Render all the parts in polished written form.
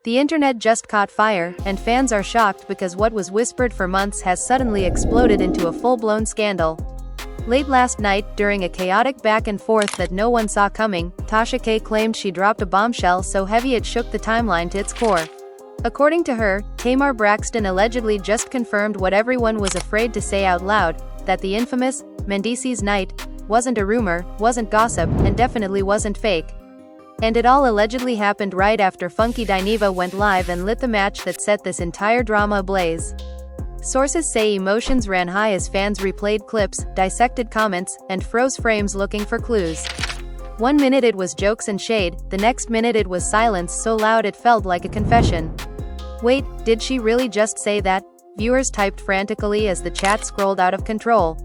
The internet just caught fire, and fans are shocked because what was whispered for months has suddenly exploded into a full-blown scandal. Late last night, during a chaotic back and forth that no one saw coming, Tasha K claimed she dropped a bombshell so heavy it shook the timeline to its core. According to her, Tamar allegedly just confirmed what everyone was afraid to say out loud, that the infamous Mendeecees night wasn't a rumor, wasn't gossip, and definitely wasn't fake. And it all allegedly happened right after Funky Dineva went live and lit the match that set this entire drama ablaze. Sources say emotions ran high as fans replayed clips, dissected comments, and froze frames looking for clues. 1 minute it was jokes and shade, the next minute it was silence so loud it felt like a confession. Wait, did she really just say that? Viewers typed frantically as the chat scrolled out of control.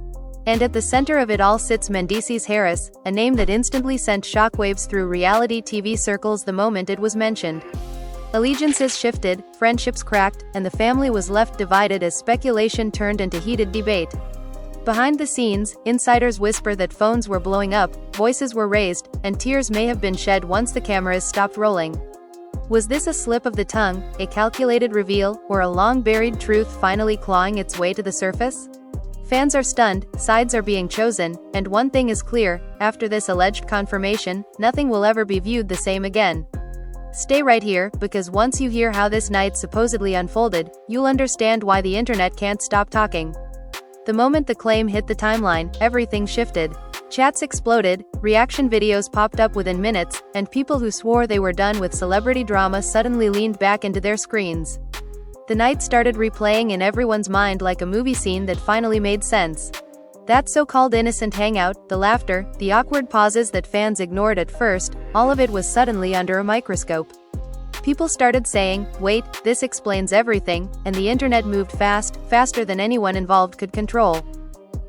And at the center of it all sits Mendeecees Harris, a name that instantly sent shockwaves through reality TV circles the moment it was mentioned. Allegiances shifted, friendships cracked, and the family was left divided as speculation turned into heated debate. Behind the scenes, insiders whisper that phones were blowing up, voices were raised, and tears may have been shed once the cameras stopped rolling. Was this a slip of the tongue, a calculated reveal, or a long-buried truth finally clawing its way to the surface? Fans are stunned, sides are being chosen, and one thing is clear, after this alleged confirmation, nothing will ever be viewed the same again. Stay right here, because once you hear how this night supposedly unfolded, you'll understand why the internet can't stop talking. The moment the claim hit the timeline, everything shifted. Chats exploded, reaction videos popped up within minutes, and people who swore they were done with celebrity drama suddenly leaned back into their screens. The night started replaying in everyone's mind like a movie scene that finally made sense. That so-called innocent hangout, the laughter, the awkward pauses that fans ignored at first, all of it was suddenly under a microscope. People started saying, wait, this explains everything, and the internet moved fast, faster than anyone involved could control.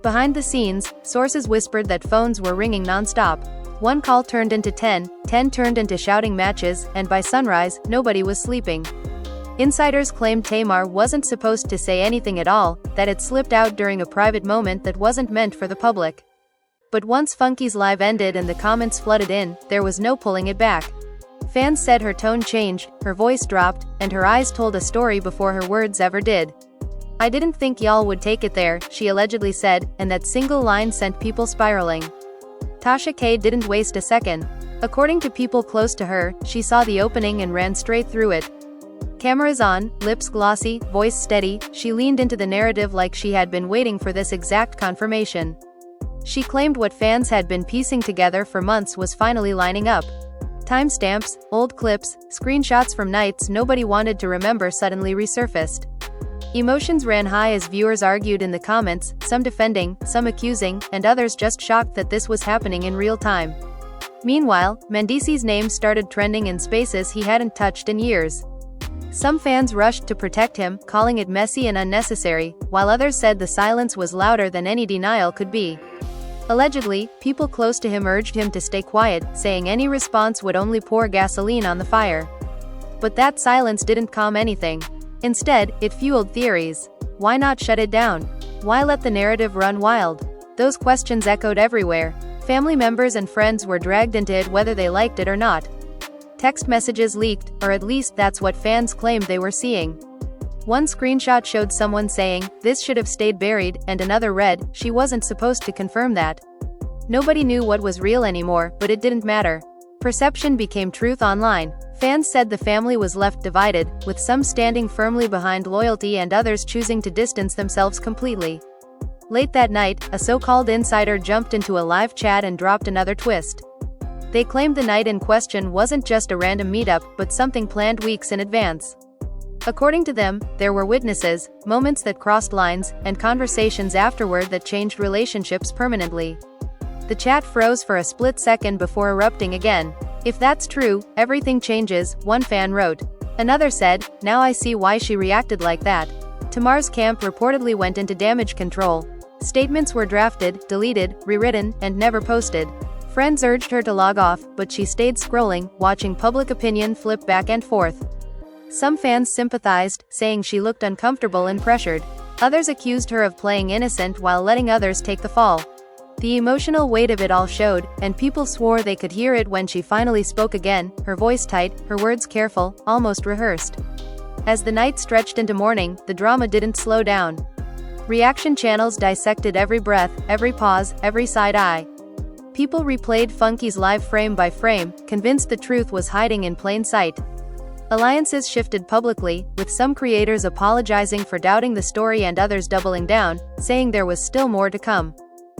Behind the scenes, sources whispered that phones were ringing non-stop. One call turned into 10 turned into shouting matches, and by sunrise, nobody was sleeping. Insiders claimed Tamar wasn't supposed to say anything at all, that it slipped out during a private moment that wasn't meant for the public. But once Funky's live ended and the comments flooded in, there was no pulling it back. Fans said her tone changed, her voice dropped, and her eyes told a story before her words ever did. I didn't think y'all would take it there, she allegedly said, and that single line sent people spiraling. Tasha K didn't waste a second. According to people close to her, she saw the opening and ran straight through it. Cameras on, lips glossy, voice steady, she leaned into the narrative like she had been waiting for this exact confirmation. She claimed what fans had been piecing together for months was finally lining up. Timestamps, old clips, screenshots from nights nobody wanted to remember suddenly resurfaced. Emotions ran high as viewers argued in the comments, some defending, some accusing, and others just shocked that this was happening in real time. Meanwhile, Mendeecees' name started trending in spaces he hadn't touched in years. Some fans rushed to protect him, calling it messy and unnecessary, while others said the silence was louder than any denial could be. Allegedly, people close to him urged him to stay quiet, saying any response would only pour gasoline on the fire. But that silence didn't calm anything. Instead, it fueled theories. Why not shut it down? Why let the narrative run wild? Those questions echoed everywhere. Family members and friends were dragged into it whether they liked it or not. Text messages leaked, or at least that's what fans claimed they were seeing. One screenshot showed someone saying, "This should have stayed buried," and another read, "She wasn't supposed to confirm that." Nobody knew what was real anymore, but it didn't matter. Perception became truth online. Fans said the family was left divided, with some standing firmly behind loyalty and others choosing to distance themselves completely. Late that night, a so-called insider jumped into a live chat and dropped another twist. They claimed the night in question wasn't just a random meetup, but something planned weeks in advance. According to them, there were witnesses, moments that crossed lines, and conversations afterward that changed relationships permanently. The chat froze for a split second before erupting again. If that's true, everything changes, one fan wrote. Another said, "Now I see why she reacted like that." Tamar's camp reportedly went into damage control. Statements were drafted, deleted, rewritten, and never posted. Friends urged her to log off, but she stayed scrolling, watching public opinion flip back and forth. Some fans sympathized, saying she looked uncomfortable and pressured. Others accused her of playing innocent while letting others take the fall. The emotional weight of it all showed, and people swore they could hear it when she finally spoke again, her voice tight, her words careful, almost rehearsed. As the night stretched into morning, the drama didn't slow down. Reaction channels dissected every breath, every pause, every side eye. People replayed Funky's live frame by frame, convinced the truth was hiding in plain sight. Alliances shifted publicly, with some creators apologizing for doubting the story and others doubling down, saying there was still more to come.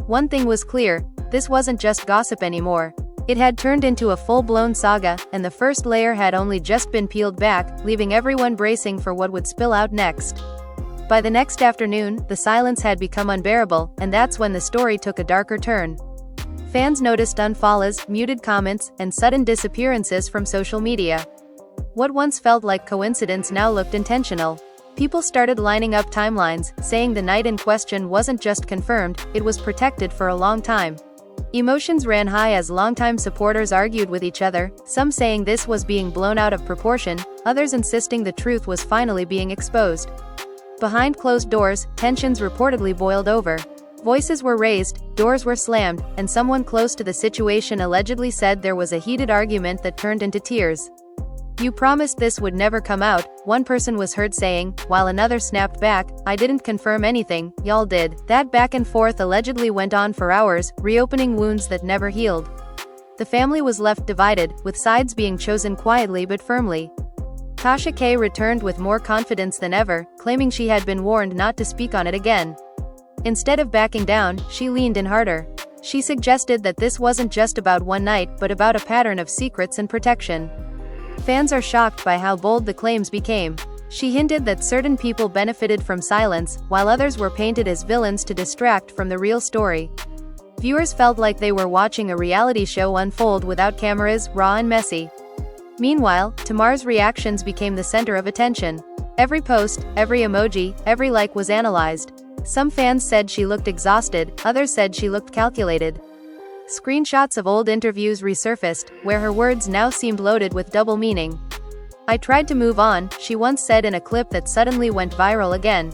One thing was clear, this wasn't just gossip anymore. It had turned into a full-blown saga, and the first layer had only just been peeled back, leaving everyone bracing for what would spill out next. By the next afternoon, the silence had become unbearable, and that's when the story took a darker turn. Fans noticed unfollows, muted comments, and sudden disappearances from social media. What once felt like coincidence now looked intentional. People started lining up timelines, saying the night in question wasn't just confirmed, it was protected for a long time. Emotions ran high as longtime supporters argued with each other, some saying this was being blown out of proportion, others insisting the truth was finally being exposed. Behind closed doors, tensions reportedly boiled over. Voices were raised, doors were slammed, and someone close to the situation allegedly said there was a heated argument that turned into tears. "You promised this would never come out," one person was heard saying, while another snapped back, "I didn't confirm anything, y'all did." That back and forth allegedly went on for hours, reopening wounds that never healed. The family was left divided, with sides being chosen quietly but firmly. Tasha K returned with more confidence than ever, claiming she had been warned not to speak on it again. Instead of backing down, she leaned in harder. She suggested that this wasn't just about one night, but about a pattern of secrets and protection. Fans are shocked by how bold the claims became. She hinted that certain people benefited from silence, while others were painted as villains to distract from the real story. Viewers felt like they were watching a reality show unfold without cameras, raw and messy. Meanwhile, Tamar's reactions became the center of attention. Every post, every emoji, every like was analyzed. Some fans said she looked exhausted, others said she looked calculated. Screenshots of old interviews resurfaced, where her words now seemed loaded with double meaning. "I tried to move on," she once said in a clip that suddenly went viral again.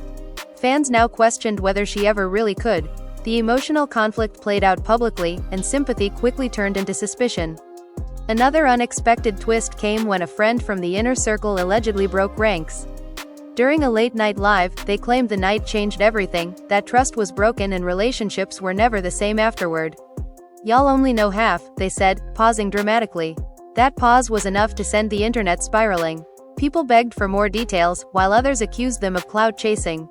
Fans now questioned whether she ever really could. The emotional conflict played out publicly, and sympathy quickly turned into suspicion. Another unexpected twist came when a friend from the inner circle allegedly broke ranks. During a late-night live, they claimed the night changed everything, that trust was broken and relationships were never the same afterward. "Y'all only know half," they said, pausing dramatically. That pause was enough to send the internet spiraling. People begged for more details, while others accused them of clout chasing.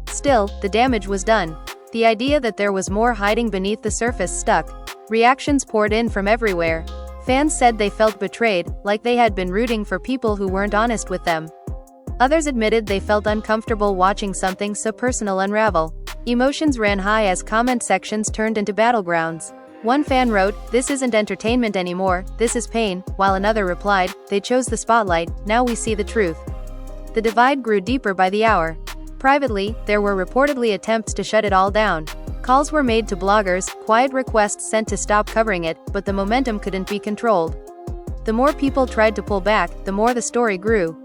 Still, the damage was done. The idea that there was more hiding beneath the surface stuck. Reactions poured in from everywhere. Fans said they felt betrayed, like they had been rooting for people who weren't honest with them. Others admitted they felt uncomfortable watching something so personal unravel. Emotions ran high as comment sections turned into battlegrounds. One fan wrote, "This isn't entertainment anymore, this is pain," while another replied, "They chose the spotlight, now we see the truth." The divide grew deeper by the hour. Privately, there were reportedly attempts to shut it all down. Calls were made to bloggers, quiet requests sent to stop covering it, but the momentum couldn't be controlled. The more people tried to pull back, the more the story grew.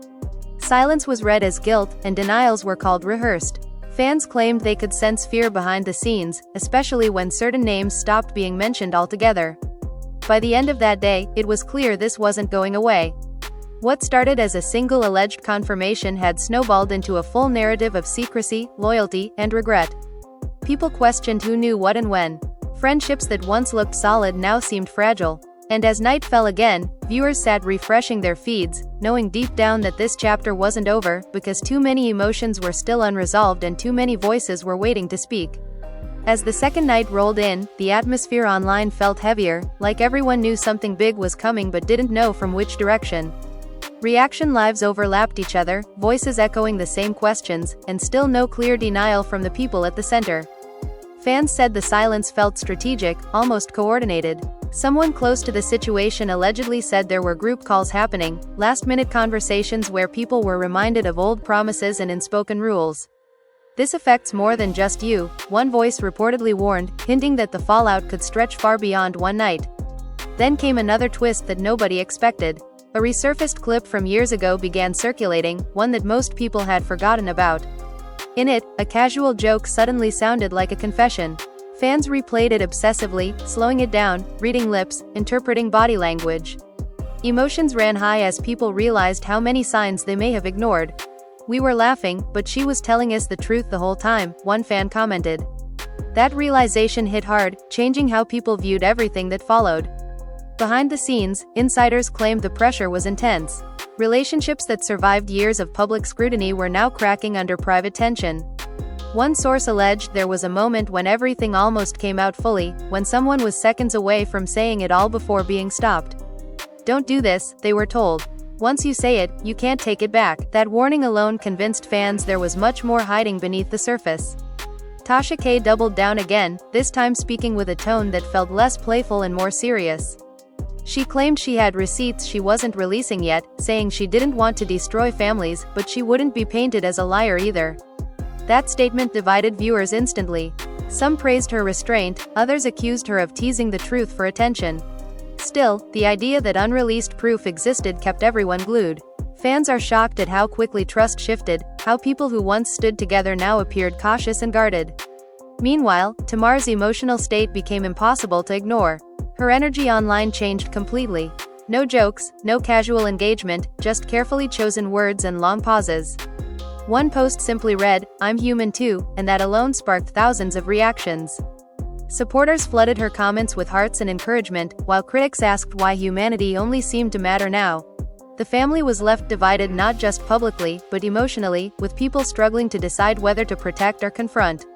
Silence was read as guilt, and denials were called rehearsed. Fans claimed they could sense fear behind the scenes, especially when certain names stopped being mentioned altogether. By the end of that day, it was clear this wasn't going away. What started as a single alleged confirmation had snowballed into a full narrative of secrecy, loyalty, and regret. People questioned who knew what and when. Friendships that once looked solid now seemed fragile. And as night fell again, viewers sat refreshing their feeds, knowing deep down that this chapter wasn't over, because too many emotions were still unresolved and too many voices were waiting to speak. As the second night rolled in, the atmosphere online felt heavier, like everyone knew something big was coming but didn't know from which direction. Reaction lives overlapped each other, voices echoing the same questions, and still no clear denial from the people at the center. Fans said the silence felt strategic, almost coordinated. Someone close to the situation allegedly said there were group calls happening, last-minute conversations where people were reminded of old promises and unspoken rules. "This affects more than just you," one voice reportedly warned, hinting that the fallout could stretch far beyond one night. Then came another twist that nobody expected. A resurfaced clip from years ago began circulating, one that most people had forgotten about. In it, a casual joke suddenly sounded like a confession. Fans replayed it obsessively, slowing it down, reading lips, interpreting body language. Emotions ran high as people realized how many signs they may have ignored. "We were laughing, but she was telling us the truth the whole time," one fan commented. That realization hit hard, changing how people viewed everything that followed. Behind the scenes, insiders claimed the pressure was intense. Relationships that survived years of public scrutiny were now cracking under private tension. One source alleged there was a moment when everything almost came out fully, when someone was seconds away from saying it all before being stopped. "Don't do this," they were told. "Once you say it, you can't take it back." That warning alone convinced fans there was much more hiding beneath the surface. Tasha K doubled down again, this time speaking with a tone that felt less playful and more serious. She claimed she had receipts she wasn't releasing yet, saying she didn't want to destroy families, but she wouldn't be painted as a liar either. That statement divided viewers instantly. Some praised her restraint, others accused her of teasing the truth for attention. Still, the idea that unreleased proof existed kept everyone glued. Fans are shocked at how quickly trust shifted, how people who once stood together now appeared cautious and guarded. Meanwhile, Tamar's emotional state became impossible to ignore. Her energy online changed completely. No jokes, no casual engagement, just carefully chosen words and long pauses. One post simply read, "I'm human too," and that alone sparked thousands of reactions. Supporters flooded her comments with hearts and encouragement, while critics asked why humanity only seemed to matter now. The family was left divided not just publicly, but emotionally, with people struggling to decide whether to protect or confront.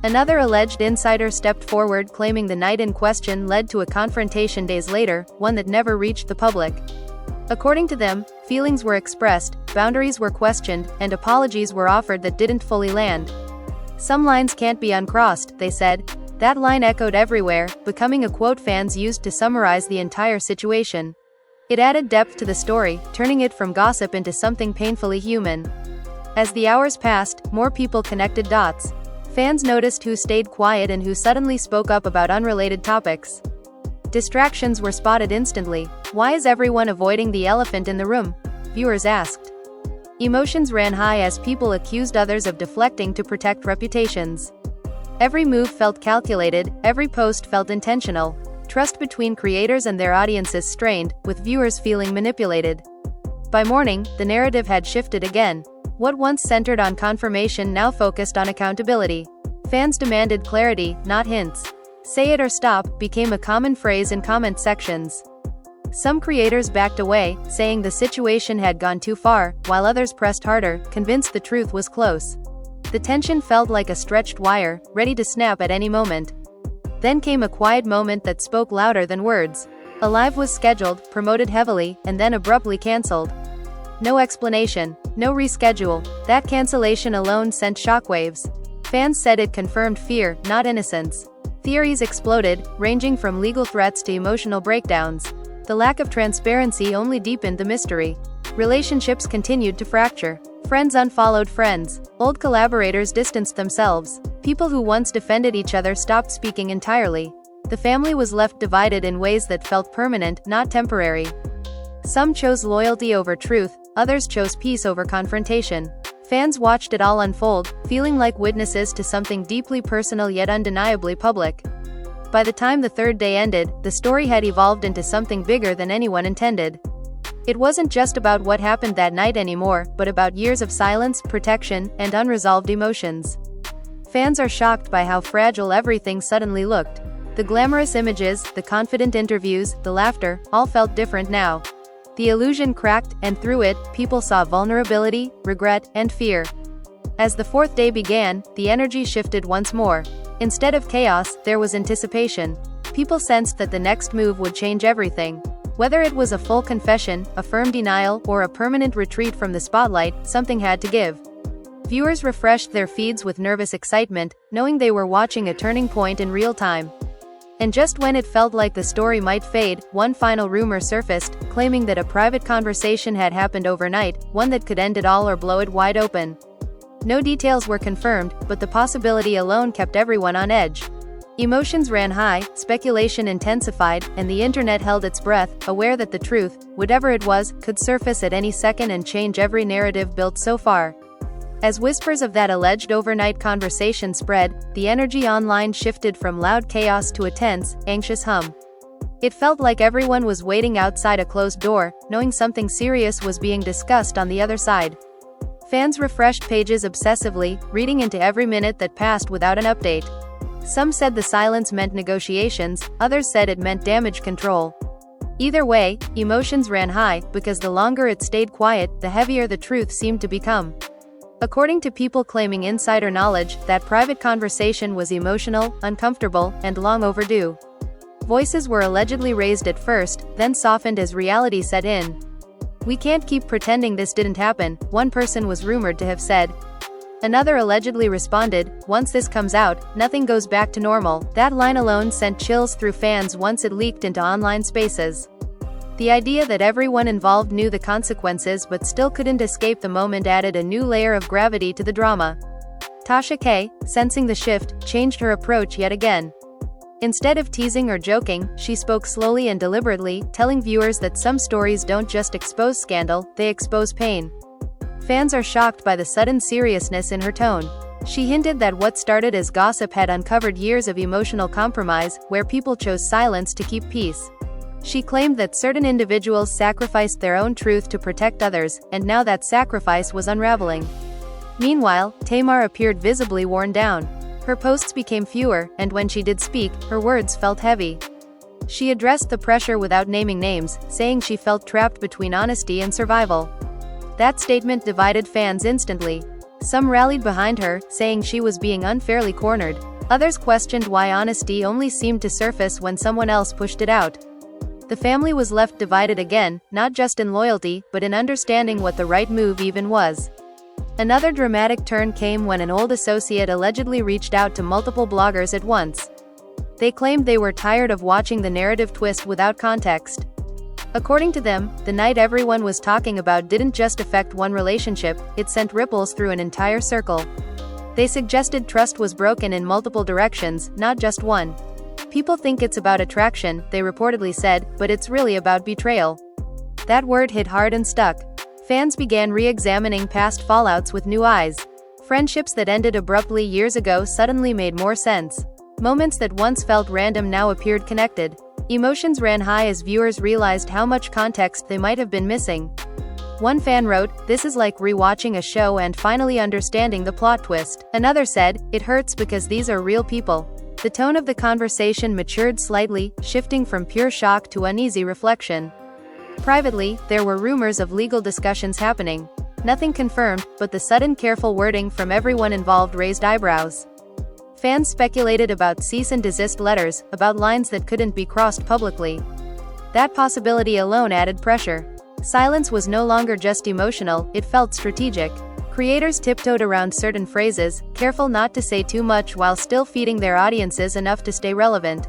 Another alleged insider stepped forward claiming the night in question led to a confrontation days later, one that never reached the public. According to them, feelings were expressed, boundaries were questioned, and apologies were offered that didn't fully land. "Some lines can't be uncrossed," they said. That line echoed everywhere, becoming a quote fans used to summarize the entire situation. It added depth to the story, turning it from gossip into something painfully human. As the hours passed, more people connected dots. Fans noticed who stayed quiet and who suddenly spoke up about unrelated topics. Distractions were spotted instantly. "Why is everyone avoiding the elephant in the room?" viewers asked. Emotions ran high as people accused others of deflecting to protect reputations. Every move felt calculated, every post felt intentional. Trust between creators and their audiences strained, with viewers feeling manipulated. By morning, the narrative had shifted again. What once centered on confirmation now focused on accountability. Fans demanded clarity, not hints. "Say it or stop" became a common phrase in comment sections. Some creators backed away, saying the situation had gone too far, while others pressed harder, convinced the truth was close. The tension felt like a stretched wire, ready to snap at any moment. Then came a quiet moment that spoke louder than words. A live was scheduled, promoted heavily, and then abruptly cancelled. No explanation, no reschedule. That cancellation alone sent shockwaves. Fans said it confirmed fear, not innocence. Theories exploded, ranging from legal threats to emotional breakdowns. The lack of transparency only deepened the mystery. Relationships continued to fracture. Friends unfollowed friends. Old collaborators distanced themselves. People who once defended each other stopped speaking entirely. The family was left divided in ways that felt permanent, not temporary. Some chose loyalty over truth, others chose peace over confrontation. Fans watched it all unfold, feeling like witnesses to something deeply personal yet undeniably public. By the time the third day ended, the story had evolved into something bigger than anyone intended. It wasn't just about what happened that night anymore, but about years of silence, protection, and unresolved emotions. Fans are shocked by how fragile everything suddenly looked. The glamorous images, the confident interviews, the laughter, all felt different now. The illusion cracked, and through it, people saw vulnerability, regret, and fear. As the fourth day began, the energy shifted once more. Instead of chaos, there was anticipation. People sensed that the next move would change everything. Whether it was a full confession, a firm denial, or a permanent retreat from the spotlight, something had to give. Viewers refreshed their feeds with nervous excitement, knowing they were watching a turning point in real time. And just when it felt like the story might fade, one final rumor surfaced, claiming that a private conversation had happened overnight, one that could end it all or blow it wide open. No details were confirmed, but the possibility alone kept everyone on edge. Emotions ran high, speculation intensified, and the internet held its breath, aware that the truth, whatever it was, could surface at any second and change every narrative built so far. As whispers of that alleged overnight conversation spread, the energy online shifted from loud chaos to a tense, anxious hum. It felt like everyone was waiting outside a closed door, knowing something serious was being discussed on the other side. Fans refreshed pages obsessively, reading into every minute that passed without an update. Some said the silence meant negotiations, others said it meant damage control. Either way, emotions ran high, because the longer it stayed quiet, the heavier the truth seemed to become. According to people claiming insider knowledge, that private conversation was emotional, uncomfortable, and long overdue. Voices were allegedly raised at first, then softened as reality set in. "We can't keep pretending this didn't happen," one person was rumored to have said. Another allegedly responded, "Once this comes out, nothing goes back to normal." That line alone sent chills through fans once it leaked into online spaces. The idea that everyone involved knew the consequences but still couldn't escape the moment added a new layer of gravity to the drama. Tasha K, sensing the shift, changed her approach yet again. Instead of teasing or joking, she spoke slowly and deliberately, telling viewers that some stories don't just expose scandal, they expose pain. Fans are shocked by the sudden seriousness in her tone. She hinted that what started as gossip had uncovered years of emotional compromise, where people chose silence to keep peace. She claimed that certain individuals sacrificed their own truth to protect others, and now that sacrifice was unraveling. Meanwhile, Tamar appeared visibly worn down. Her posts became fewer, and when she did speak, her words felt heavy. She addressed the pressure without naming names, saying she felt trapped between honesty and survival. That statement divided fans instantly. Some rallied behind her, saying she was being unfairly cornered. Others questioned why honesty only seemed to surface when someone else pushed it out. The family was left divided again, not just in loyalty, but in understanding what the right move even was. Another dramatic turn came when an old associate allegedly reached out to multiple bloggers at once. They claimed they were tired of watching the narrative twist without context. According to them, the night everyone was talking about didn't just affect one relationship, it sent ripples through an entire circle. They suggested trust was broken in multiple directions, not just one. "People think it's about attraction," they reportedly said, "but it's really about betrayal." That word hit hard and stuck. Fans began re-examining past fallouts with new eyes. Friendships that ended abruptly years ago suddenly made more sense. Moments that once felt random now appeared connected. Emotions ran high as viewers realized how much context they might have been missing. One fan wrote, "This is like re-watching a show and finally understanding the plot twist." Another said, "It hurts because these are real people." The tone of the conversation matured slightly, shifting from pure shock to uneasy reflection. Privately, there were rumors of legal discussions happening. Nothing confirmed, but the sudden careful wording from everyone involved raised eyebrows. Fans speculated about cease and desist letters, about lines that couldn't be crossed publicly. That possibility alone added pressure. Silence was no longer just emotional, it felt strategic. Creators tiptoed around certain phrases, careful not to say too much while still feeding their audiences enough to stay relevant.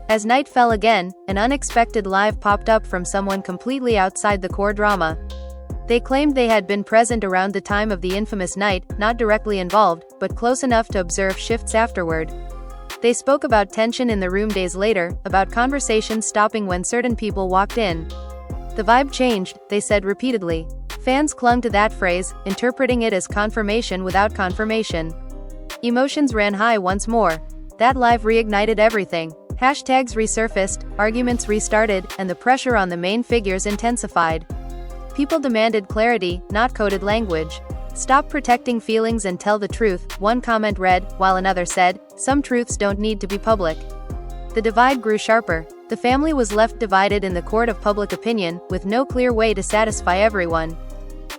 As night fell again, an unexpected live popped up from someone completely outside the core drama. They claimed they had been present around the time of the infamous night, not directly involved, but close enough to observe shifts afterward. They spoke about tension in the room days later, about conversations stopping when certain people walked in. "The vibe changed," they said repeatedly. Fans clung to that phrase, interpreting it as confirmation without confirmation. Emotions ran high once more. That live reignited everything. Hashtags resurfaced, arguments restarted, and the pressure on the main figures intensified. People demanded clarity, not coded language. "Stop protecting feelings and tell the truth," one comment read, while another said, "Some truths don't need to be public." The divide grew sharper. The family was left divided in the court of public opinion, with no clear way to satisfy everyone.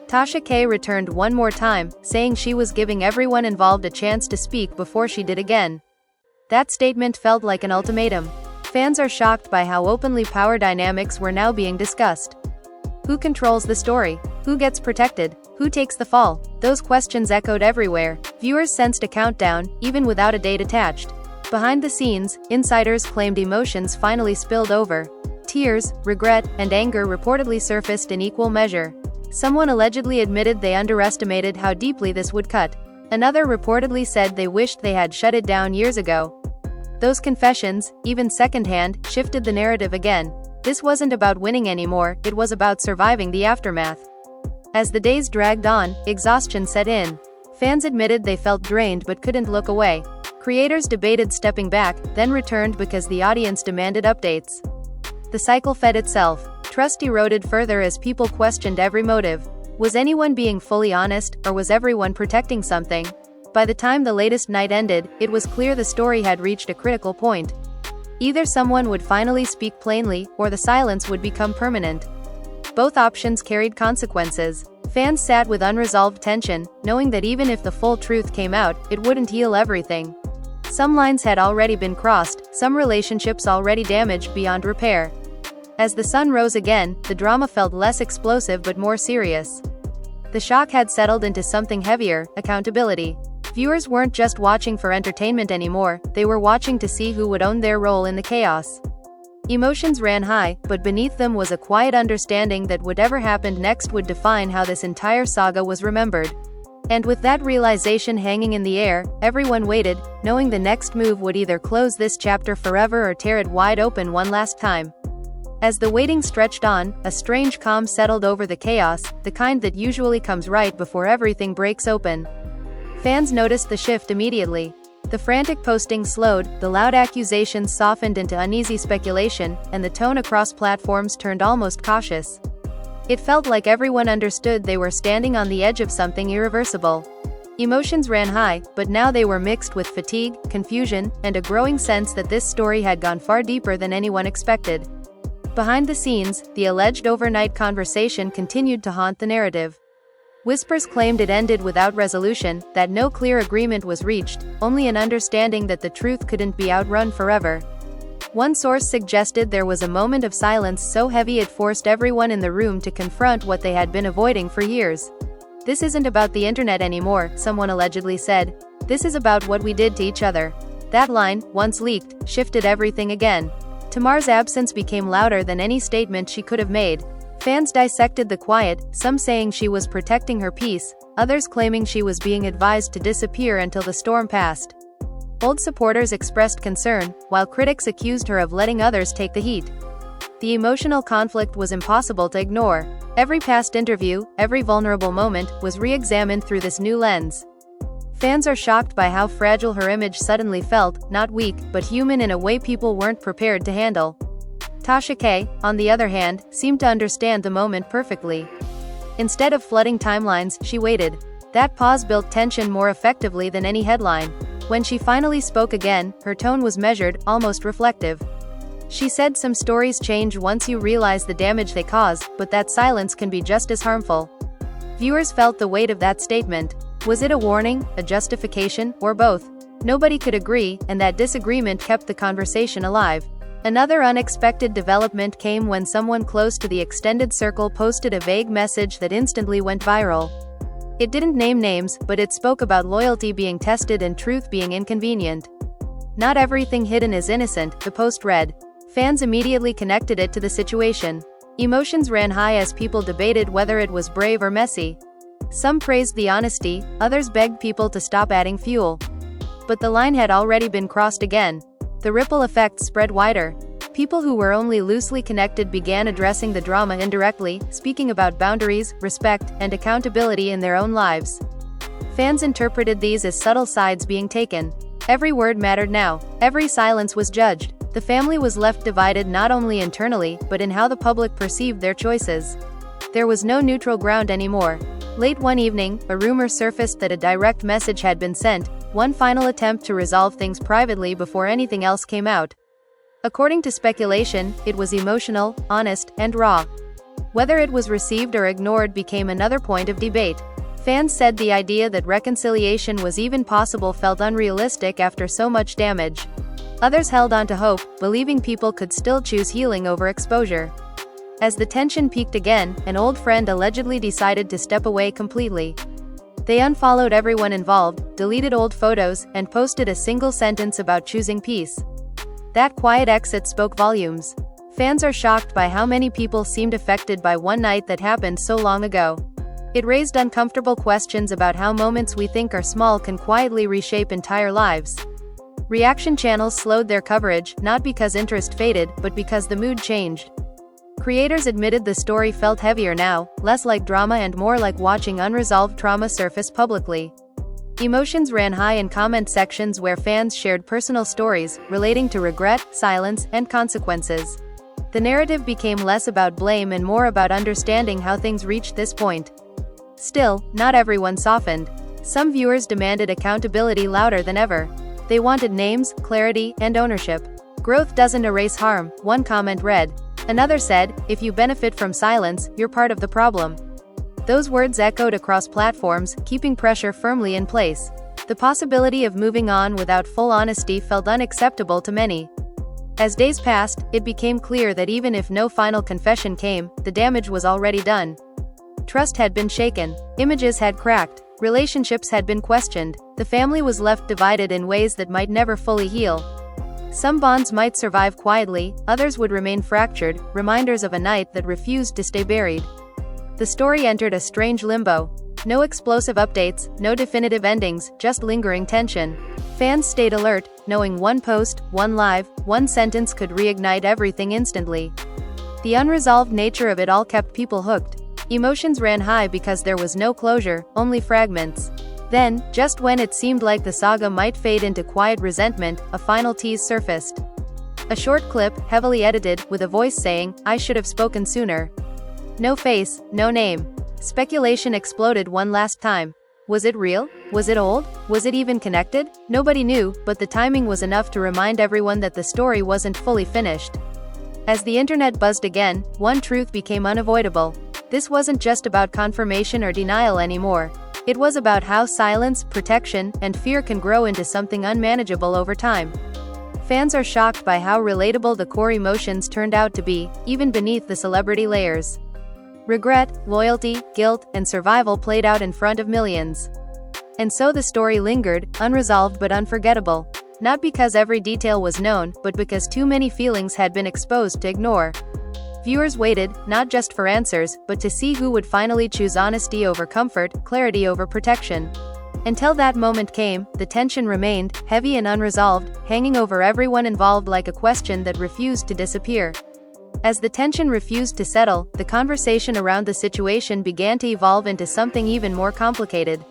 Tasha K returned one more time, saying she was giving everyone involved a chance to speak before she did again. That statement felt like an ultimatum. Fans are shocked by how openly power dynamics were now being discussed. Who controls the story? Who gets protected? Who takes the fall? Those questions echoed everywhere. Viewers sensed a countdown, even without a date attached. Behind the scenes, insiders claimed emotions finally spilled over. Tears, regret, and anger reportedly surfaced in equal measure. Someone allegedly admitted they underestimated how deeply this would cut. Another reportedly said they wished they had shut it down years ago. Those confessions, even secondhand, shifted the narrative again. This wasn't about winning anymore, it was about surviving the aftermath. As the days dragged on, exhaustion set in. Fans admitted they felt drained but couldn't look away. Creators debated stepping back, then returned because the audience demanded updates. The cycle fed itself. Trust eroded further as people questioned every motive. Was anyone being fully honest, or was everyone protecting something? By the time the latest night ended, it was clear the story had reached a critical point. Either someone would finally speak plainly, or the silence would become permanent. Both options carried consequences. Fans sat with unresolved tension, knowing that even if the full truth came out, it wouldn't heal everything. Some lines had already been crossed, some relationships already damaged beyond repair. As the sun rose again, the drama felt less explosive but more serious. The shock had settled into something heavier: accountability. Viewers weren't just watching for entertainment anymore, they were watching to see who would own their role in the chaos. Emotions ran high, but beneath them was a quiet understanding that whatever happened next would define how this entire saga was remembered. And with that realization hanging in the air, everyone waited, knowing the next move would either close this chapter forever or tear it wide open one last time. As the waiting stretched on, a strange calm settled over the chaos, the kind that usually comes right before everything breaks open. Fans noticed the shift immediately. The frantic posting slowed, the loud accusations softened into uneasy speculation, and the tone across platforms turned almost cautious. It felt like everyone understood they were standing on the edge of something irreversible. Emotions ran high, but now they were mixed with fatigue, confusion, and a growing sense that this story had gone far deeper than anyone expected. Behind the scenes, the alleged overnight conversation continued to haunt the narrative. Whispers claimed it ended without resolution, that no clear agreement was reached, only an understanding that the truth couldn't be outrun forever. One source suggested there was a moment of silence so heavy it forced everyone in the room to confront what they had been avoiding for years. "This isn't about the internet anymore," someone allegedly said. "This is about what we did to each other." That line, once leaked, shifted everything again. Tamar's absence became louder than any statement she could have made. Fans dissected the quiet, some saying she was protecting her peace, others claiming she was being advised to disappear until the storm passed. Old supporters expressed concern, while critics accused her of letting others take the heat. The emotional conflict was impossible to ignore. Every past interview, every vulnerable moment, was re-examined through this new lens. Fans are shocked by how fragile her image suddenly felt, not weak, but human in a way people weren't prepared to handle. Tasha K, on the other hand, seemed to understand the moment perfectly. Instead of flooding timelines, she waited. That pause built tension more effectively than any headline. When she finally spoke again, her tone was measured, almost reflective. She said some stories change once you realize the damage they cause, but that silence can be just as harmful. Viewers felt the weight of that statement. Was it a warning, a justification, or both? Nobody could agree, and that disagreement kept the conversation alive. Another unexpected development came when someone close to the extended circle posted a vague message that instantly went viral. It didn't name names, but it spoke about loyalty being tested and truth being inconvenient. "Not everything hidden is innocent," the post read. Fans immediately connected it to the situation. Emotions ran high as people debated whether it was brave or messy. Some praised the honesty, others begged people to stop adding fuel. But the line had already been crossed again. The ripple effect spread wider. People who were only loosely connected began addressing the drama indirectly, speaking about boundaries, respect, and accountability in their own lives. Fans interpreted these as subtle sides being taken. Every word mattered now. Every silence was judged. The family was left divided not only internally, but in how the public perceived their choices. There was no neutral ground anymore. Late one evening, a rumor surfaced that a direct message had been sent, one final attempt to resolve things privately before anything else came out. According to speculation, it was emotional, honest, and raw. Whether it was received or ignored became another point of debate. Fans said the idea that reconciliation was even possible felt unrealistic after so much damage. Others held on to hope, believing people could still choose healing over exposure. As the tension peaked again, an old friend allegedly decided to step away completely. They unfollowed everyone involved, deleted old photos, and posted a single sentence about choosing peace. That quiet exit spoke volumes. Fans are shocked by how many people seemed affected by one night that happened so long ago. It raised uncomfortable questions about how moments we think are small can quietly reshape entire lives. Reaction channels slowed their coverage, not because interest faded, but because the mood changed. Creators admitted the story felt heavier now, less like drama and more like watching unresolved trauma surface publicly. Emotions ran high in comment sections where fans shared personal stories relating to regret, silence, and consequences. The narrative became less about blame and more about understanding how things reached this point. Still, not everyone softened. Some viewers demanded accountability louder than ever. They wanted names, clarity, and ownership. "Growth doesn't erase harm," one comment read. Another said, "If you benefit from silence, you're part of the problem." Those words echoed across platforms, keeping pressure firmly in place. The possibility of moving on without full honesty felt unacceptable to many. As days passed, it became clear that even if no final confession came, the damage was already done. Trust had been shaken. Images had cracked. Relationships had been questioned. The family was left divided in ways that might never fully heal. Some bonds might survive quietly, others would remain fractured, reminders of a night that refused to stay buried. The story entered a strange limbo. No explosive updates, no definitive endings, just lingering tension. Fans stayed alert, knowing one post, one live, one sentence could reignite everything instantly. The unresolved nature of it all kept people hooked. Emotions ran high because there was no closure, only fragments. Then, just when it seemed like the saga might fade into quiet resentment, a final tease surfaced. A short clip, heavily edited, with a voice saying, "I should have spoken sooner." No face, no name. Speculation exploded one last time. Was it real? Was it old? Was it even connected? Nobody knew, but the timing was enough to remind everyone that the story wasn't fully finished. As the internet buzzed again, one truth became unavoidable. This wasn't just about confirmation or denial anymore. It was about how silence, protection, and fear can grow into something unmanageable over time. Fans are shocked by how relatable the core emotions turned out to be, even beneath the celebrity layers. Regret, loyalty, guilt, and survival played out in front of millions. And so the story lingered, unresolved but unforgettable. Not because every detail was known, but because too many feelings had been exposed to ignore. Viewers waited, not just for answers, but to see who would finally choose honesty over comfort, clarity over protection. Until that moment came, the tension remained, heavy and unresolved, hanging over everyone involved like a question that refused to disappear. As the tension refused to settle, the conversation around the situation began to evolve into something even more complicated.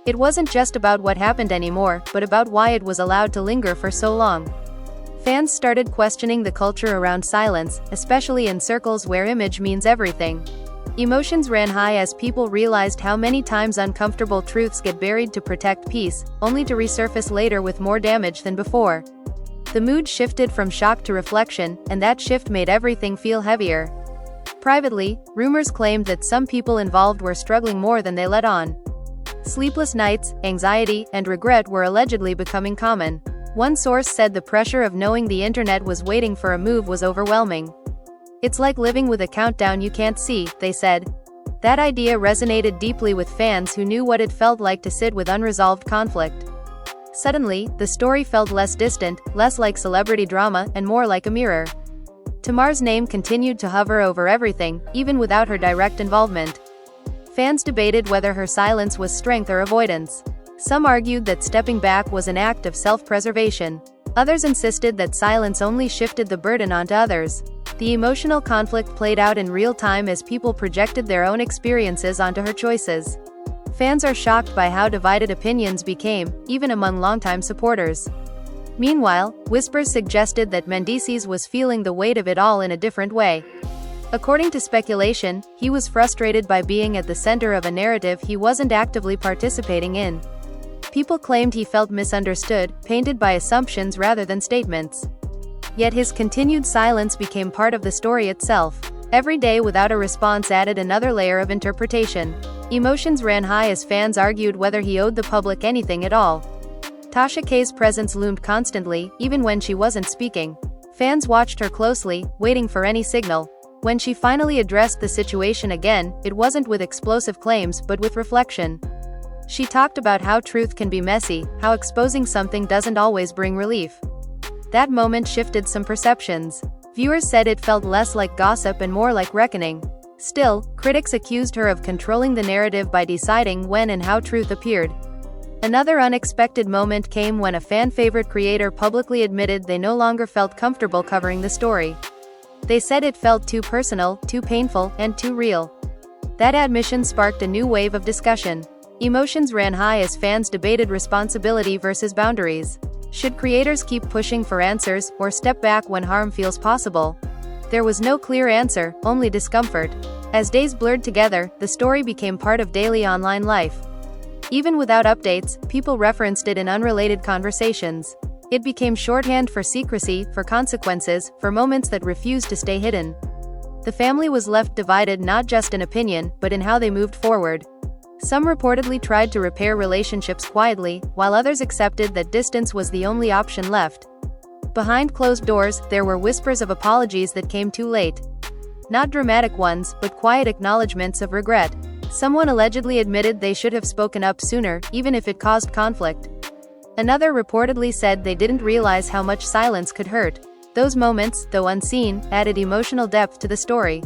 It wasn't just about what happened anymore, but about why it was allowed to linger for so long. Fans started questioning the culture around silence, especially in circles where image means everything. Emotions ran high as people realized how many times uncomfortable truths get buried to protect peace, only to resurface later with more damage than before. The mood shifted from shock to reflection, and that shift made everything feel heavier. Privately, rumors claimed that some people involved were struggling more than they let on. Sleepless nights, anxiety, and regret were allegedly becoming common. One source said the pressure of knowing the internet was waiting for a move was overwhelming. "It's like living with a countdown you can't see," they said. That idea resonated deeply with fans who knew what it felt like to sit with unresolved conflict. Suddenly, the story felt less distant, less like celebrity drama, and more like a mirror. Tamar's name continued to hover over everything, even without her direct involvement. Fans debated whether her silence was strength or avoidance. Some argued that stepping back was an act of self-preservation. Others insisted that silence only shifted the burden onto others. The emotional conflict played out in real time as people projected their own experiences onto her choices. Fans are shocked by how divided opinions became, even among longtime supporters. Meanwhile, whispers suggested that Mendeecees was feeling the weight of it all in a different way. According to speculation, he was frustrated by being at the center of a narrative he wasn't actively participating in. People claimed he felt misunderstood, painted by assumptions rather than statements. Yet his continued silence became part of the story itself. Every day without a response added another layer of interpretation. Emotions ran high as fans argued whether he owed the public anything at all. Tasha K's presence loomed constantly, even when she wasn't speaking. Fans watched her closely, waiting for any signal. When she finally addressed the situation again, it wasn't with explosive claims but with reflection. She talked about how truth can be messy, how exposing something doesn't always bring relief. That moment shifted some perceptions. Viewers said it felt less like gossip and more like reckoning. Still, critics accused her of controlling the narrative by deciding when and how truth appeared. Another unexpected moment came when a fan-favorite creator publicly admitted they no longer felt comfortable covering the story. They said it felt too personal, too painful, and too real. That admission sparked a new wave of discussion. Emotions ran high as fans debated responsibility versus boundaries. Should creators keep pushing for answers, or step back when harm feels possible? There was no clear answer, only discomfort. As days blurred together, the story became part of daily online life. Even without updates, people referenced it in unrelated conversations. It became shorthand for secrecy, for consequences, for moments that refused to stay hidden. The family was left divided not just in opinion, but in how they moved forward. Some reportedly tried to repair relationships quietly, while others accepted that distance was the only option left. Behind closed doors, there were whispers of apologies that came too late. Not dramatic ones, but quiet acknowledgments of regret. Someone allegedly admitted they should have spoken up sooner, even if it caused conflict. Another reportedly said they didn't realize how much silence could hurt. Those moments, though unseen, added emotional depth to the story.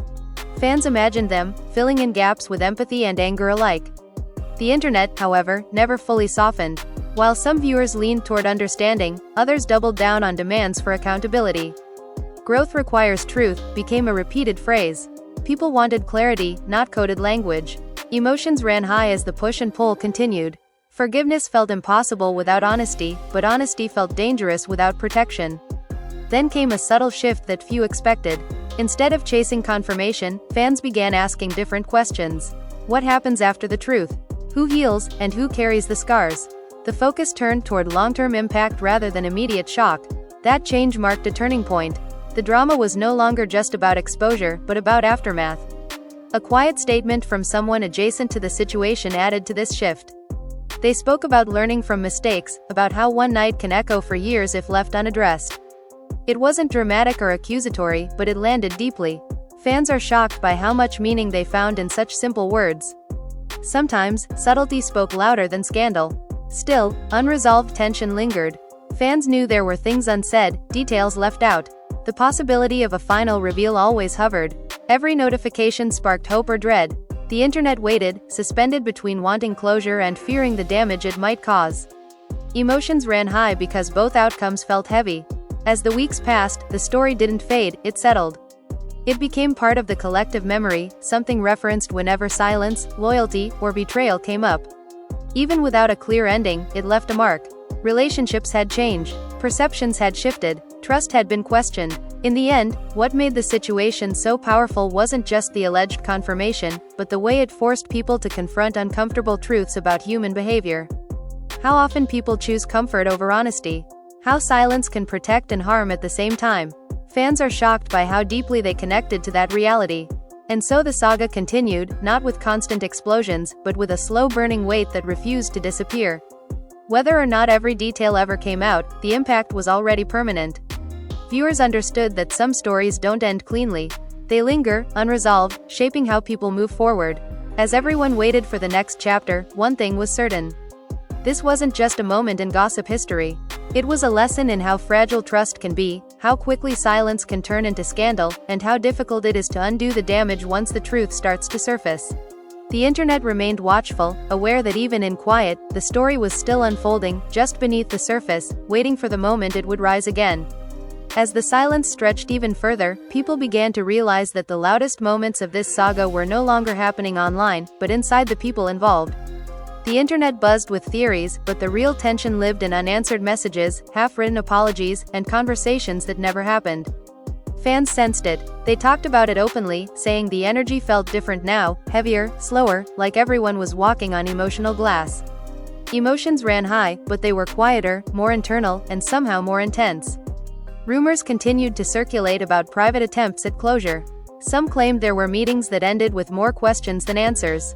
Fans imagined them, filling in gaps with empathy and anger alike. The internet, however, never fully softened. While some viewers leaned toward understanding, others doubled down on demands for accountability. "Growth requires truth" became a repeated phrase. People wanted clarity, not coded language. Emotions ran high as the push and pull continued. Forgiveness felt impossible without honesty, but honesty felt dangerous without protection. Then came a subtle shift that few expected. Instead of chasing confirmation, fans began asking different questions. What happens after the truth? Who heals, and who carries the scars? The focus turned toward long-term impact rather than immediate shock. That change marked a turning point. The drama was no longer just about exposure, but about aftermath. A quiet statement from someone adjacent to the situation added to this shift. They spoke about learning from mistakes, about how one night can echo for years if left unaddressed. It wasn't dramatic or accusatory, but it landed deeply. Fans are shocked by how much meaning they found in such simple words. Sometimes, subtlety spoke louder than scandal. Still, unresolved tension lingered. Fans knew there were things unsaid, details left out. The possibility of a final reveal always hovered. Every notification sparked hope or dread. The internet waited, suspended between wanting closure and fearing the damage it might cause. Emotions ran high because both outcomes felt heavy. As the weeks passed, the story didn't fade, it settled. It became part of the collective memory, something referenced whenever silence, loyalty, or betrayal came up. Even without a clear ending, it left a mark. Relationships had changed, perceptions had shifted, trust had been questioned. In the end, what made the situation so powerful wasn't just the alleged confirmation, but the way it forced people to confront uncomfortable truths about human behavior. How often people choose comfort over honesty. How silence can protect and harm at the same time. Fans are shocked by how deeply they connected to that reality. And so the saga continued, not with constant explosions, but with a slow-burning weight that refused to disappear. Whether or not every detail ever came out, the impact was already permanent. Viewers understood that some stories don't end cleanly. They linger, unresolved, shaping how people move forward. As everyone waited for the next chapter, one thing was certain. This wasn't just a moment in gossip history. It was a lesson in how fragile trust can be, how quickly silence can turn into scandal, and how difficult it is to undo the damage once the truth starts to surface. The internet remained watchful, aware that even in quiet, the story was still unfolding, just beneath the surface, waiting for the moment it would rise again. As the silence stretched even further, people began to realize that the loudest moments of this saga were no longer happening online, but inside the people involved. The internet buzzed with theories, but the real tension lived in unanswered messages, half-written apologies, and conversations that never happened. Fans sensed it. They talked about it openly, saying the energy felt different now, heavier, slower, like everyone was walking on emotional glass. Emotions ran high, but they were quieter, more internal, and somehow more intense. Rumors continued to circulate about private attempts at closure. Some claimed there were meetings that ended with more questions than answers.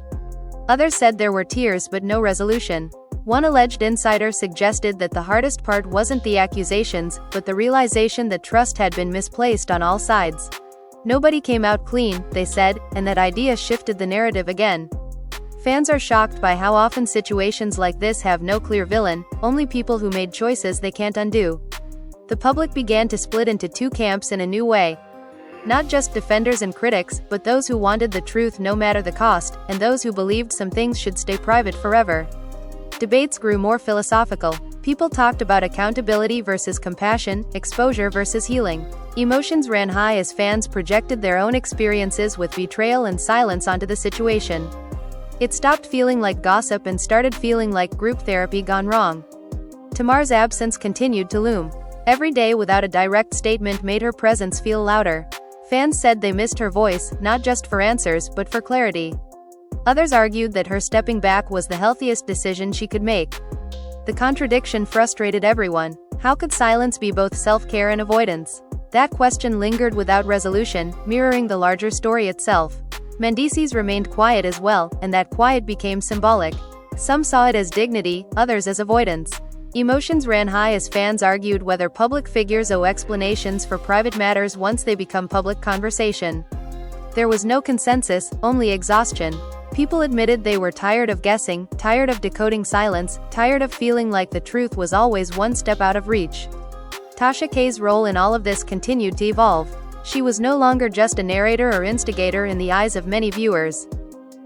Others said there were tears but no resolution. One alleged insider suggested that the hardest part wasn't the accusations, but the realization that trust had been misplaced on all sides. Nobody came out clean, they said, and that idea shifted the narrative again. Fans are shocked by how often situations like this have no clear villain, only people who made choices they can't undo. The public began to split into two camps in a new way. Not just defenders and critics, but those who wanted the truth no matter the cost, and those who believed some things should stay private forever. Debates grew more philosophical. People talked about accountability versus compassion, exposure versus healing. Emotions ran high as fans projected their own experiences with betrayal and silence onto the situation. It stopped feeling like gossip and started feeling like group therapy gone wrong. Tamar's absence continued to loom. Every day without a direct statement made her presence feel louder. Fans said they missed her voice, not just for answers, but for clarity. Others argued that her stepping back was the healthiest decision she could make. The contradiction frustrated everyone. How could silence be both self-care and avoidance? That question lingered without resolution, mirroring the larger story itself. Mendeecees remained quiet as well, and that quiet became symbolic. Some saw it as dignity, others as avoidance. Emotions ran high as fans argued whether public figures owe explanations for private matters once they become public conversation. There was no consensus, only exhaustion. People admitted they were tired of guessing, tired of decoding silence, tired of feeling like the truth was always one step out of reach. Tasha K's role in all of this continued to evolve. She was no longer just a narrator or instigator in the eyes of many viewers.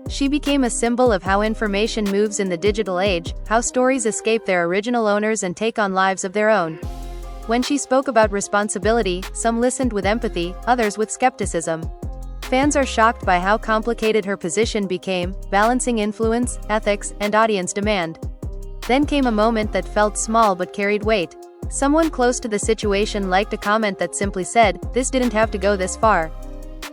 She became a symbol of how information moves in the digital age, how stories escape their original owners and take on lives of their own. When she spoke about responsibility, some listened with empathy, others with skepticism. Fans are shocked by how complicated her position became, balancing influence, ethics, and audience demand. Then came a moment that felt small but carried weight. Someone close to the situation liked a comment that simply said, "This didn't have to go this far."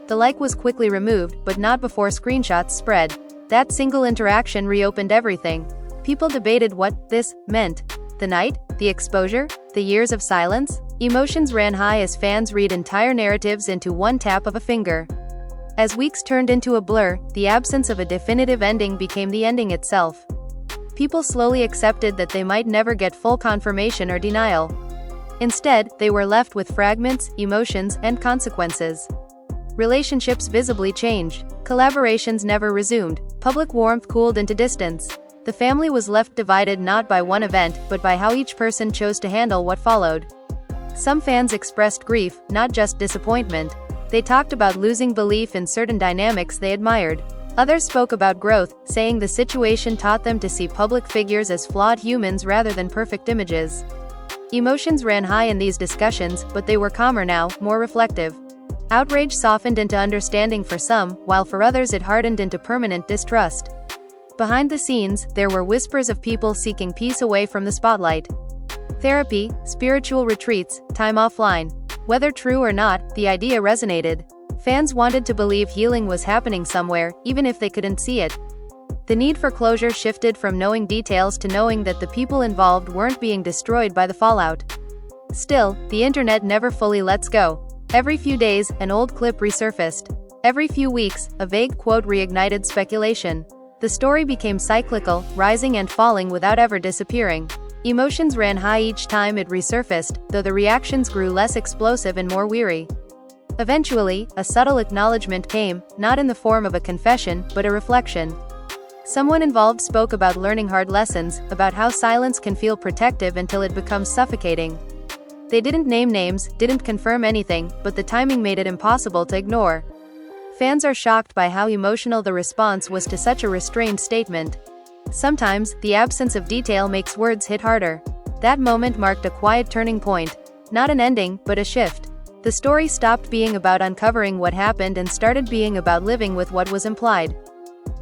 The like was quickly removed, but not before screenshots spread. That single interaction reopened everything. People debated what this meant. The night? The exposure? The years of silence? Emotions ran high as fans read entire narratives into one tap of a finger. As weeks turned into a blur, the absence of a definitive ending became the ending itself. People slowly accepted that they might never get full confirmation or denial. Instead, they were left with fragments, emotions, and consequences. Relationships visibly changed. Collaborations never resumed. Public warmth cooled into distance. The family was left divided not by one event, but by how each person chose to handle what followed. Some fans expressed grief, not just disappointment. They talked about losing belief in certain dynamics they admired. Others spoke about growth, saying the situation taught them to see public figures as flawed humans rather than perfect images. Emotions ran high in these discussions, but they were calmer now, more reflective. Outrage softened into understanding for some, while for others it hardened into permanent distrust. Behind the scenes, there were whispers of people seeking peace away from the spotlight. Therapy, spiritual retreats, time offline. Whether true or not, the idea resonated. Fans wanted to believe healing was happening somewhere, even if they couldn't see it. The need for closure shifted from knowing details to knowing that the people involved weren't being destroyed by the fallout. Still, the internet never fully lets go. Every few days, an old clip resurfaced. Every few weeks, a vague quote reignited speculation. The story became cyclical, rising and falling without ever disappearing. Emotions ran high each time it resurfaced, though the reactions grew less explosive and more weary. Eventually, a subtle acknowledgement came, not in the form of a confession, but a reflection. Someone involved spoke about learning hard lessons, about how silence can feel protective until it becomes suffocating. They didn't name names, didn't confirm anything, but the timing made it impossible to ignore. Fans are shocked by how emotional the response was to such a restrained statement. Sometimes, the absence of detail makes words hit harder. That moment marked a quiet turning point. Not an ending, but a shift. The story stopped being about uncovering what happened and started being about living with what was implied.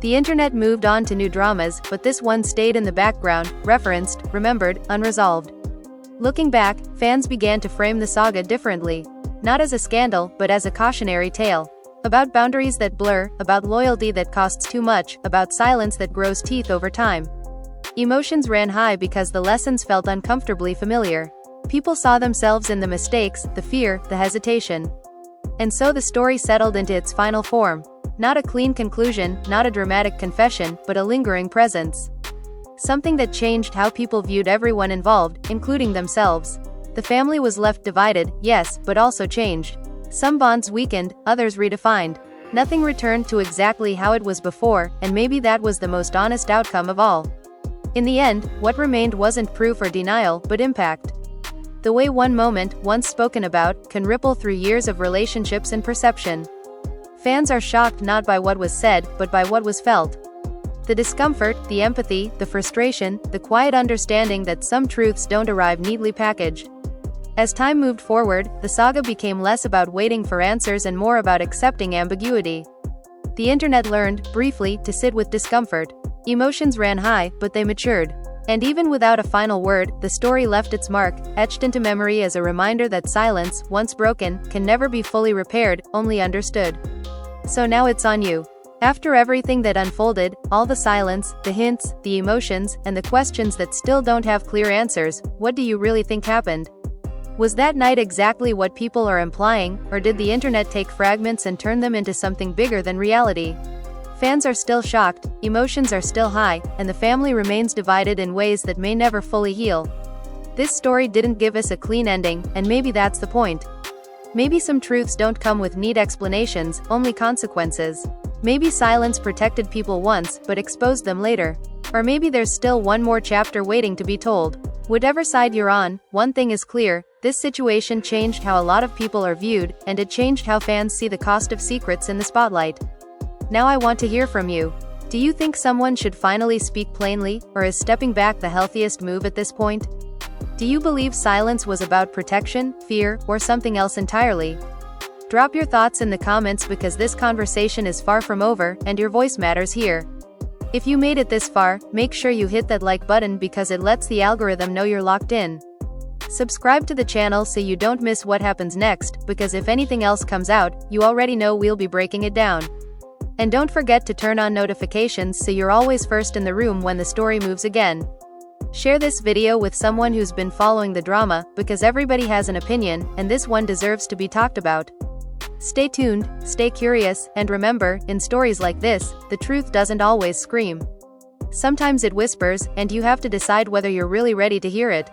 The internet moved on to new dramas, but this one stayed in the background, referenced, remembered, unresolved. Looking back, fans began to frame the saga differently. Not as a scandal, but as a cautionary tale. About boundaries that blur, about loyalty that costs too much, about silence that grows teeth over time. Emotions ran high because the lessons felt uncomfortably familiar. People saw themselves in the mistakes, the fear, the hesitation. And so the story settled into its final form. Not a clean conclusion, not a dramatic confession, but a lingering presence. Something that changed how people viewed everyone involved, including themselves. The family was left divided, yes, but also changed. Some bonds weakened, others redefined. Nothing returned to exactly how it was before, and maybe that was the most honest outcome of all. In the end, what remained wasn't proof or denial, but impact. The way one moment, once spoken about, can ripple through years of relationships and perception. Fans are shocked not by what was said, but by what was felt. The discomfort, the empathy, the frustration, the quiet understanding that some truths don't arrive neatly packaged. As time moved forward, the saga became less about waiting for answers and more about accepting ambiguity. The internet learned, briefly, to sit with discomfort. Emotions ran high, but they matured. And even without a final word, the story left its mark, etched into memory as a reminder that silence, once broken, can never be fully repaired, only understood. So now it's on you. After everything that unfolded, all the silence, the hints, the emotions, and the questions that still don't have clear answers, what do you really think happened? Was that night exactly what people are implying, or did the internet take fragments and turn them into something bigger than reality? Fans are still shocked, emotions are still high, and the family remains divided in ways that may never fully heal. This story didn't give us a clean ending, and maybe that's the point. Maybe some truths don't come with neat explanations, only consequences. Maybe silence protected people once, but exposed them later. Or maybe there's still one more chapter waiting to be told. Whatever side you're on, one thing is clear, this situation changed how a lot of people are viewed, and it changed how fans see the cost of secrets in the spotlight. Now I want to hear from you. Do you think someone should finally speak plainly, or is stepping back the healthiest move at this point? Do you believe silence was about protection, fear, or something else entirely? Drop your thoughts in the comments because this conversation is far from over, and your voice matters here. If you made it this far, make sure you hit that like button because it lets the algorithm know you're locked in. Subscribe to the channel so you don't miss what happens next, because if anything else comes out, you already know we'll be breaking it down. And don't forget to turn on notifications so you're always first in the room when the story moves again. Share this video with someone who's been following the drama, because everybody has an opinion, and this one deserves to be talked about. Stay tuned, stay curious, and remember, in stories like this, the truth doesn't always scream. Sometimes it whispers, and you have to decide whether you're really ready to hear it.